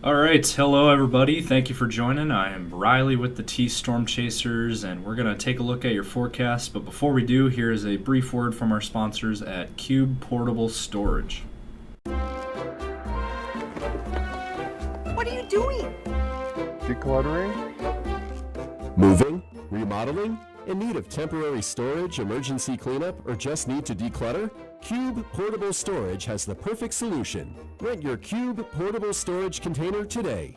All right, hello everybody. Thank you for joining. I am Riley with the T Storm Chasers, and we're going to take a look at your forecast. But before we do, here is a brief word from our sponsors at Cube Portable Storage. What are you doing? Decluttering? Moving? Remodeling? In need of temporary storage, emergency cleanup, or just need to declutter? Cube Portable Storage has the perfect solution. Rent your Cube Portable Storage container today.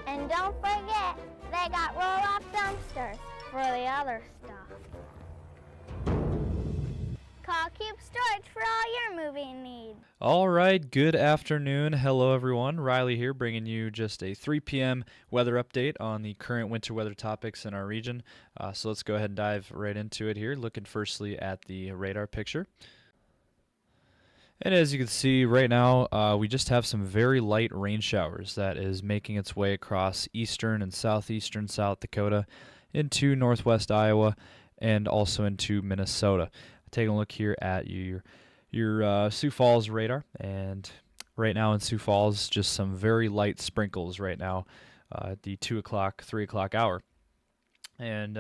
And don't forget, they got roll-off dumpsters for the other stuff. Call Cube Storage for all your moving needs. All right, good afternoon. Hello, everyone. Riley here, bringing you just a 3 p.m. weather update on the current winter weather topics in our region. So let's go ahead and dive right into it here, looking firstly at the radar picture. And as you can see right now, we just have some very light rain showers that is making its way across eastern and southeastern South Dakota into northwest Iowa and also into Minnesota. Taking a look here at your Sioux Falls radar, and right now in Sioux Falls, just some very light sprinkles right now at the 2 o'clock, 3 o'clock hour. And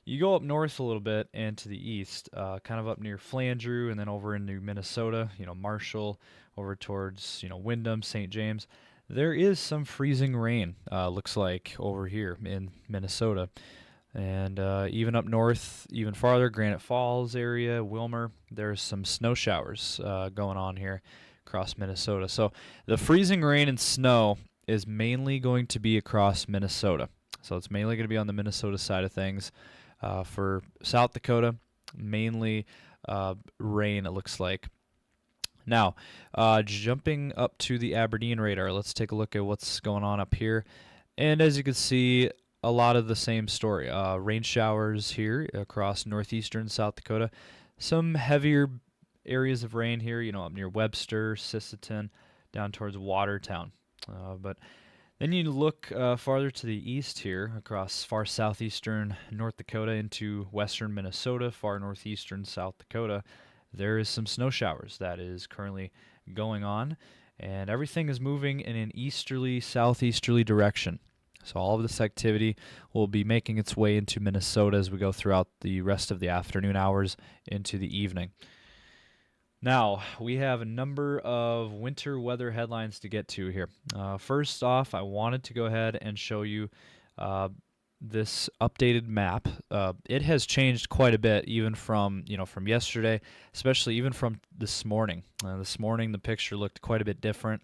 you go up north a little bit and to the east, kind of up near Flandreau and then over into Minnesota, Marshall, over towards, Windham, St. James. There is some freezing rain, looks like, over here in Minnesota. And even up north, even farther, Granite Falls area, Wilmer, there's some snow showers going on here across Minnesota. So the freezing rain and snow is mainly going to be across Minnesota. So it's mainly going to be on the Minnesota side of things. For South Dakota, mainly rain, it looks like. Now, jumping up to the Aberdeen radar, let's take a look at what's going on up here. And as you can see, a lot of the same story. Rain showers here across northeastern South Dakota. Some heavier areas of rain here, up near Webster, Sisseton, down towards Watertown. But then you look farther to the east here, across far southeastern North Dakota into western Minnesota, far northeastern South Dakota. There is some snow showers that is currently going on, and everything is moving in an easterly, southeasterly direction. So all of this activity will be making its way into Minnesota as we go throughout the rest of the afternoon hours into the evening. Now, we have a number of winter weather headlines to get to here. First off, I wanted to go ahead and show you this updated map. It has changed quite a bit, even from yesterday, especially even from this morning. This morning, the picture looked quite a bit different.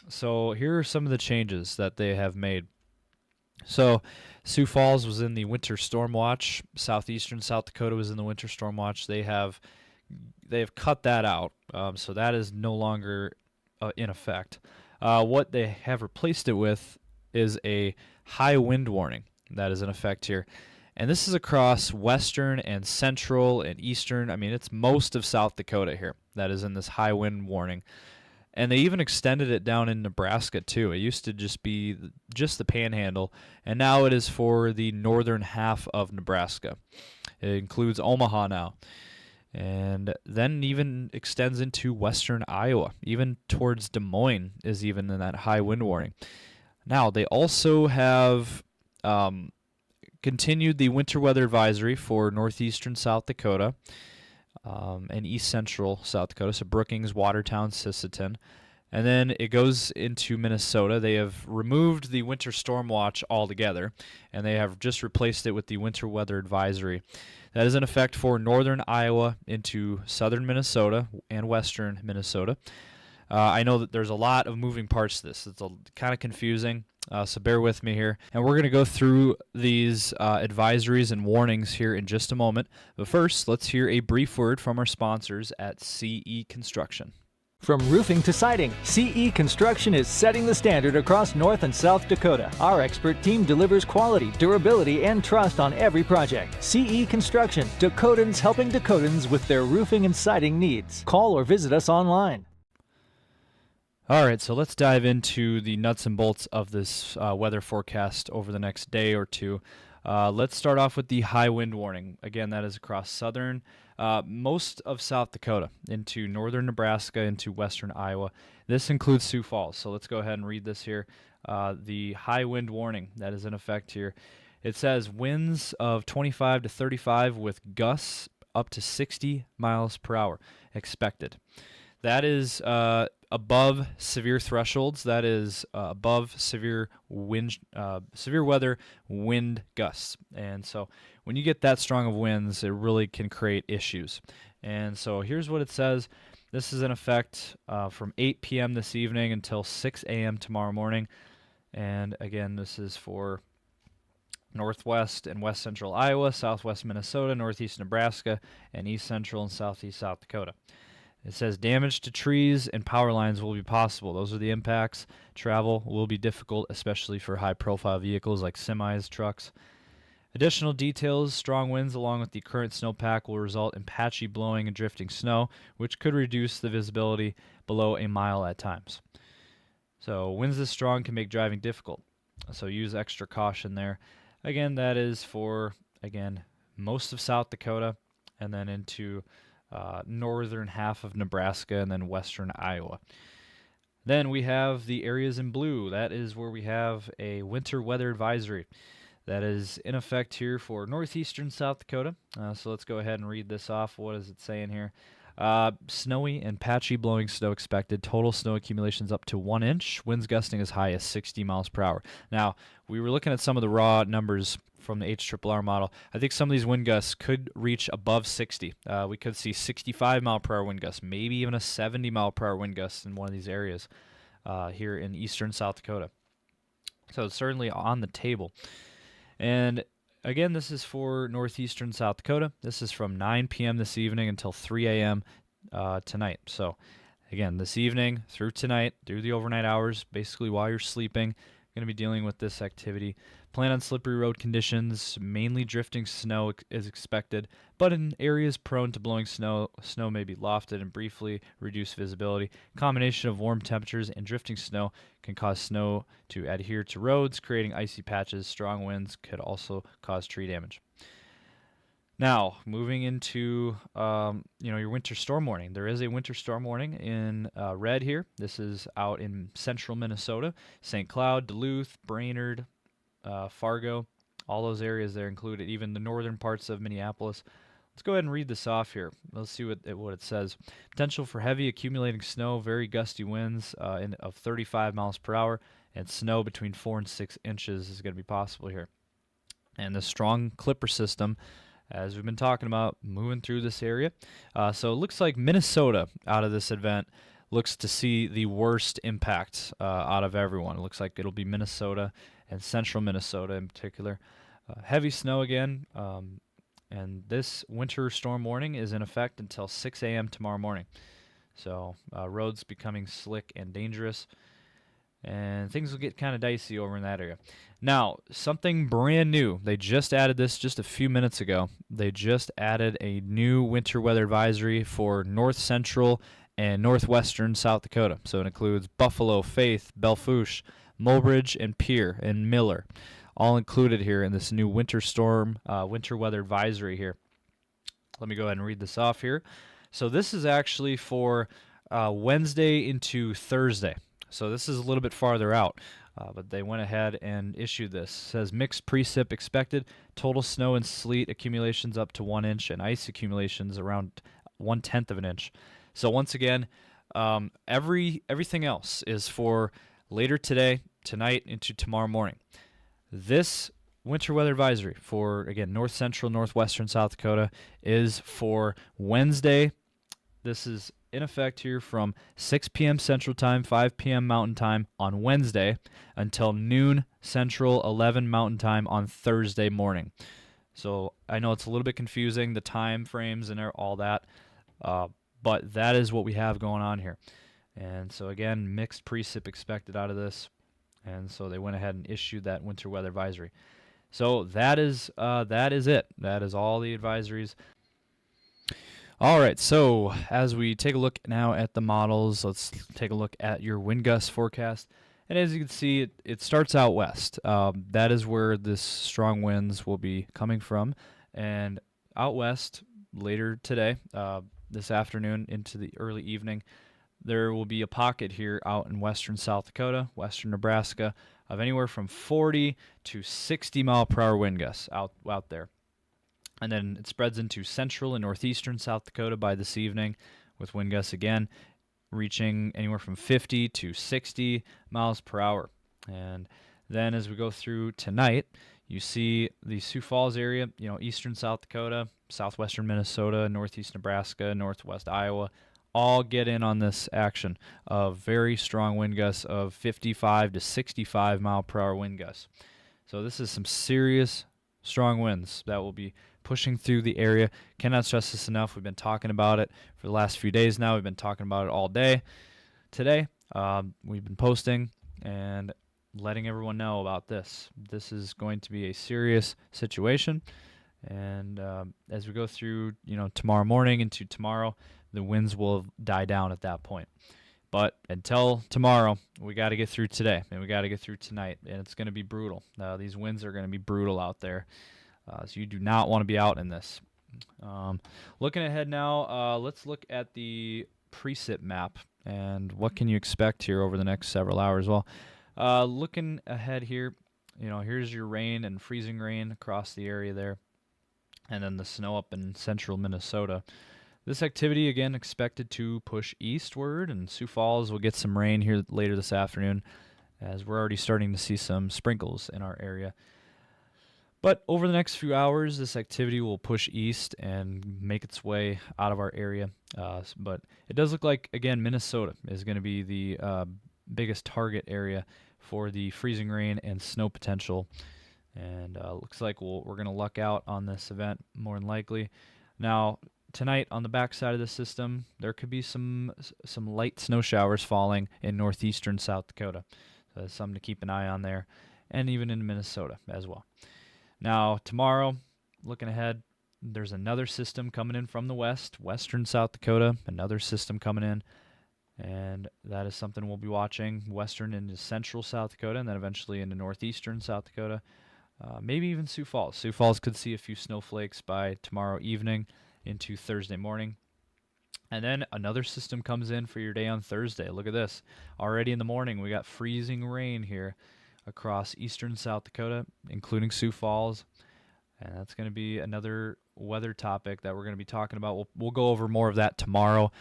So here are some of the changes that they have made. So Sioux Falls was in the winter storm watch. Southeastern South Dakota was in the winter storm watch. They have cut that out, so that is no longer in effect. What they have replaced it with is a high wind warning that is in effect here. And this is across western and central and eastern. I mean, it's most of South Dakota here that is in this high wind warning. And they even extended it down in Nebraska, too. It used to just be just the panhandle, and now it is for the northern half of Nebraska. It includes Omaha now. And then even extends into western Iowa. Even towards Des Moines is even in that high wind warning. Now, they also have continued the winter weather advisory for northeastern South Dakota. And east central South Dakota, so Brookings, Watertown, Sisseton. And then it goes into Minnesota. They have removed the winter storm watch altogether, and they have just replaced it with the winter weather advisory. That is in effect for northern Iowa into southern Minnesota and western Minnesota. I know that there's a lot of moving parts to this. It's kind of confusing, so bear with me here. And we're going to go through these advisories and warnings here in just a moment. But first, let's hear a brief word from our sponsors at CE Construction. From roofing to siding, CE Construction is setting the standard across North and South Dakota. Our expert team delivers quality, durability, and trust on every project. CE Construction, Dakotans helping Dakotans with their roofing and siding needs. Call or visit us online. All right, so let's dive into the nuts and bolts of this weather forecast over the next day or two. Let's start off with the high wind warning. Again, that is across southern, most of South Dakota, into northern Nebraska, into western Iowa. This includes Sioux Falls. So let's go ahead and read this here. The high wind warning that is in effect here. It says winds of 25 to 35 with gusts up to 60 miles per hour expected. That is above severe thresholds. That is above severe weather wind gusts. And so when you get that strong of winds, it really can create issues. And so here's what it says. This is in effect from 8 p.m. this evening until 6 a.m. tomorrow morning. And again, this is for northwest and west central Iowa, southwest Minnesota, northeast Nebraska, and east central and southeast South Dakota. It says damage to trees and power lines will be possible. Those are the impacts. Travel will be difficult, especially for high-profile vehicles like semis, trucks. Additional details, strong winds along with the current snowpack will result in patchy blowing and drifting snow, which could reduce the visibility below a mile at times. So winds this strong can make driving difficult. So use extra caution there. Again, that is for, most of South Dakota and then into northern half of Nebraska and then western Iowa. Then we have the areas in blue. That is where we have a winter weather advisory that is in effect here for northeastern South Dakota. So let's go ahead and read this off. What is it saying here? Snowy and patchy blowing snow expected. Total snow accumulations up to 1 inch. Winds gusting as high as 60 miles per hour. Now, we were looking at some of the raw numbers from the HRRR model. I think some of these wind gusts could reach above 60. We could see 65 mile per hour wind gusts, maybe even a 70 mile per hour wind gust in one of these areas here in eastern South Dakota. So it's certainly on the table. And again, this is for northeastern South Dakota. This is from 9 p.m. this evening until 3 a.m. Tonight. So again, this evening through tonight, through the overnight hours, basically while you're sleeping, going to be dealing with this activity. Plan on slippery road conditions. Mainly drifting snow is expected, but in areas prone to blowing snow may be lofted and briefly reduce visibility. Combination of warm temperatures and drifting snow can cause snow to adhere to roads, creating icy patches. Strong winds could also cause tree damage. Now, moving into your winter storm warning. There is a winter storm warning in red here. This is out in central Minnesota, St. Cloud, Duluth, Brainerd, Fargo, all those areas there included, even the northern parts of Minneapolis. Let's go ahead and read this off here. Let's see what it says. Potential for heavy accumulating snow, very gusty winds of 35 miles per hour, and snow between 4 and 6 inches is going to be possible here. And the strong clipper system, as we've been talking about, moving through this area. So it looks like Minnesota out of this event looks to see the worst impact out of everyone. It looks like it'll be Minnesota and central Minnesota in particular. Heavy snow again, and this winter storm warning is in effect until 6 a.m. tomorrow morning. So roads becoming slick and dangerous, and things will get kind of dicey over in that area. Now, something brand new. They just added this just a few minutes ago. They just added a new winter weather advisory for north central and northwestern South Dakota. So it includes Buffalo, Faith, Belle Fourche, Mulbridge, and Pierre, and Miller, all included here in this new winter weather advisory here. Let me go ahead and read this off here. So this is actually for Wednesday into Thursday. So this is a little bit farther out, but they went ahead and issued this. It says mixed precip expected, total snow and sleet accumulations up to 1 inch, and ice accumulations around 1/10 of an inch. So once again, everything else is for later today, tonight, into tomorrow morning. This winter weather advisory for, again, north central, northwestern South Dakota is for Wednesday. This is in effect here from 6 p.m. Central Time, 5 p.m. Mountain Time on Wednesday until noon Central, 11 Mountain Time on Thursday morning. So I know it's a little bit confusing, the time frames and all that, but that is what we have going on here. And so again, mixed precip expected out of this, and so they went ahead and issued that winter weather advisory. So that is it. That is all the advisories. All right, so as we take a look now at the models, let's take a look at your wind gust forecast. And as you can see, it starts out west. That is where this strong winds will be coming from. And out west later today, this afternoon into the early evening, there will be a pocket here out in western South Dakota, western Nebraska, of anywhere from 40 to 60 mile per hour wind gusts out there. And then it spreads into central and northeastern South Dakota by this evening with wind gusts again reaching anywhere from 50 to 60 miles per hour. And then as we go through tonight, you see the Sioux Falls area, eastern South Dakota, southwestern Minnesota, northeast Nebraska, northwest Iowa, all get in on this action of very strong wind gusts of 55 to 65 mile per hour wind gusts. So this is some serious strong winds that will be pushing through the area. Cannot stress this enough. We've been talking about it for the last few days now. We've been talking about it all day. Today, we've been posting and letting everyone know about this. This is going to be a serious situation. And as we go through, tomorrow morning into tomorrow, the winds will die down at that point. But until tomorrow, we got to get through today, and we got to get through tonight, and it's going to be brutal. These winds are going to be brutal out there. So you do not want to be out in this. Looking ahead now, let's look at the precip map and what can you expect here over the next several hours. Well, looking ahead here, here's your rain and freezing rain across the area there, and then the snow up in central Minnesota. This activity, again, expected to push eastward, and Sioux Falls will get some rain here later this afternoon, as we're already starting to see some sprinkles in our area. But over the next few hours, this activity will push east and make its way out of our area. But it does look like, again, Minnesota is going to be the biggest target area for the freezing rain and snow potential. And looks like we're going to luck out on this event more than likely. Now, tonight on the backside of the system, there could be some light snow showers falling in northeastern South Dakota. So that's something to keep an eye on there, and even in Minnesota as well. Now, tomorrow, looking ahead, there's another system coming in from the west, western South Dakota, another system coming in, and that is something we'll be watching, western into central South Dakota, and then eventually into northeastern South Dakota, maybe even Sioux Falls. Sioux Falls could see a few snowflakes by tomorrow evening into Thursday morning. And then another system comes in for your day on Thursday. Look at this. Already in the morning, we got freezing rain here across eastern South Dakota, including Sioux Falls. And that's going to be another weather topic that we're going to be talking about. We'll go over more of that tomorrow.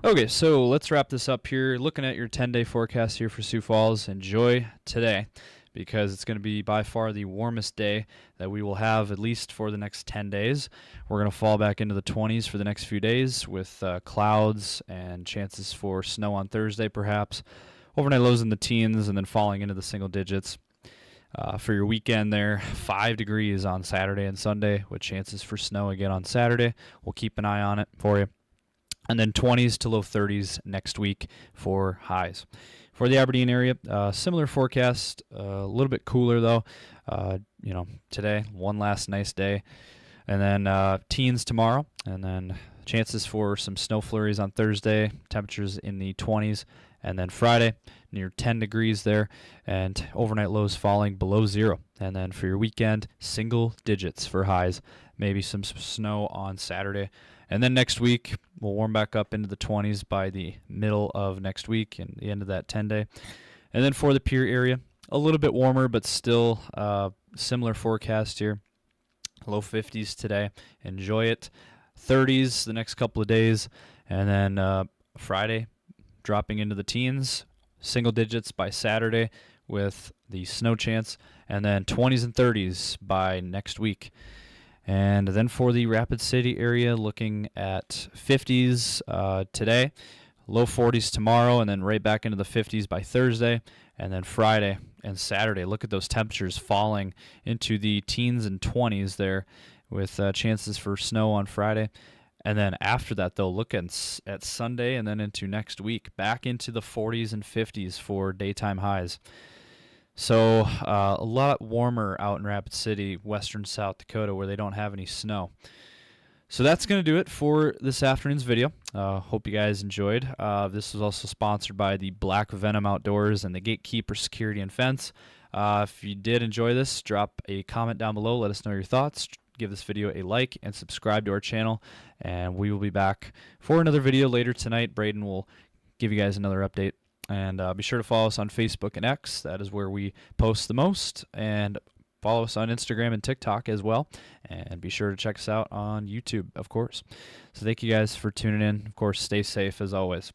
Okay, so let's wrap this up here. Looking at your 10-day forecast here for Sioux Falls. Enjoy today, because it's going to be by far the warmest day that we will have, at least for the next 10 days. We're going to fall back into the 20s for the next few days with clouds and chances for snow on Thursday perhaps. Overnight lows in the teens and then falling into the single digits. For your weekend there, 5 degrees on Saturday and Sunday with chances for snow again on Saturday. We'll keep an eye on it for you. And then 20s to low 30s next week for highs. For the Aberdeen area, similar forecast, a little bit cooler though. Today, one last nice day. And then teens tomorrow, and then chances for some snow flurries on Thursday, temperatures in the 20s. And then Friday, near 10 degrees there, and overnight lows falling below zero. And then for your weekend, single digits for highs, maybe some snow on Saturday. And then next week, we'll warm back up into the 20s by the middle of next week and the end of that 10-day. And then for the Pierre area, a little bit warmer, but still similar forecast here. Low 50s today. Enjoy it. 30s the next couple of days. And then Friday, dropping into the teens, single digits by Saturday with the snow chance. And then 20s and 30s by next week. And then for the Rapid City area, looking at 50s today, low 40s tomorrow, and then right back into the 50s by Thursday. And then Friday and Saturday, look at those temperatures falling into the teens and 20s there with chances for snow on Friday. And then after that, they'll look at Sunday and then into next week, back into the 40s and 50s for daytime highs. So a lot warmer out in Rapid City, western South Dakota, where they don't have any snow. So that's going to do it for this afternoon's video. Hope you guys enjoyed. This was also sponsored by the Black Venom Outdoors and the Gatekeeper Security and Fence. If you did enjoy this, drop a comment down below. Let us know your thoughts. Give this video a like and subscribe to our channel. And we will be back for another video later tonight. Braden will give you guys another update. And be sure to follow us on Facebook and X. That is where we post the most. And follow us on Instagram and TikTok as well. And be sure to check us out on YouTube, of course. So thank you guys for tuning in. Of course, stay safe as always.